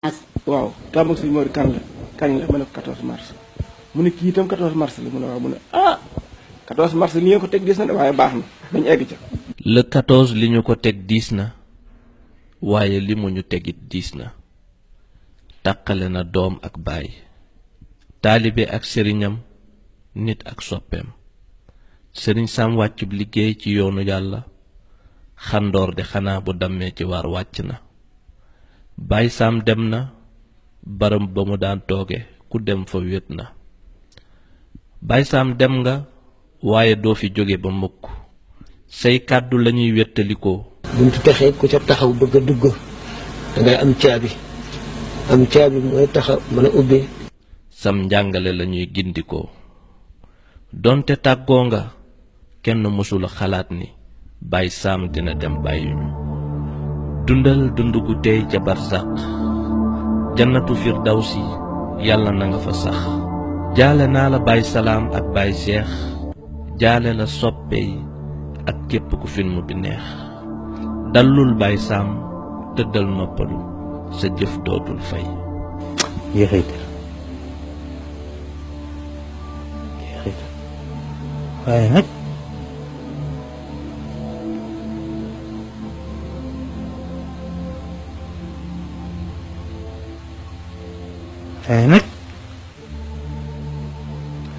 waaw gàmmu Sëñ Mor kañ la ma ne ko 14 mars mu ne kii itam 14 mars la mu ne waaw mu ne 14 mars li ñu ko teg diis na de waaye baax na dañ egg ca. le 14 li ñu ko teg diis na waaye li mu ñu tegit diis na tàqale na doom ak baay taalibe ak sëriñam nit ak soppeem sëriñ Sam wàccub liggéey ci yoonu yàlla xandoor de xanaa bu dammee ci waar wàcc na Baay Sam dem na baram ba mu daan tooge ku dem fa wét na Baay Sam dem nga waaye doo fi jóge ba mukk say kàddu lañuy wéttalikoo buntu texee ku ca taxaw bëgg a dugg dangay am caabi mooy taxaw mën a ubbi sam njàngale lañuy gindikoo donte tàggoo nga kenn mësula xalaat ni Baay Sam dina dem bàyyuñu dundal dund gu tey ca barsàq jannatu firdawsi yàlla na nga fa sax jaale naa la Baay Salaam ak Baay Seex jaale la soppe yi ak képp ku film bi neex dallul Baay Sam tëddal noppalu sa jëf dootul fay jeexital waaye nag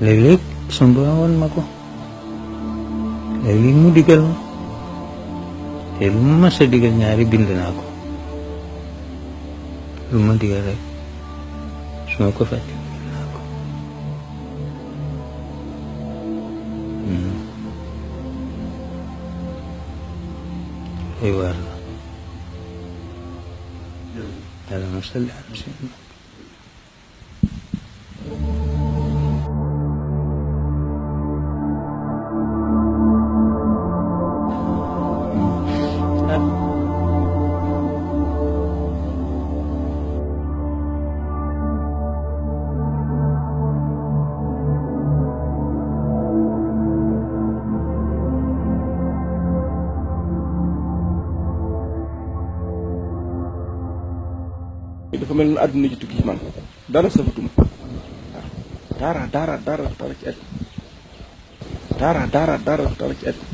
léeg-léeg sun borom woon ma ko léeg-léeg mu digal ma te lu ma mës a digal ñaari bind naa ko lu ma digal rek su ma ko fàtte bind naa ko ay waar la yàlla ma salli ala sayyidina dafa mel ni àdduna ji tukki ci man dara safatuma waaw dara ci àddina dara ci àddina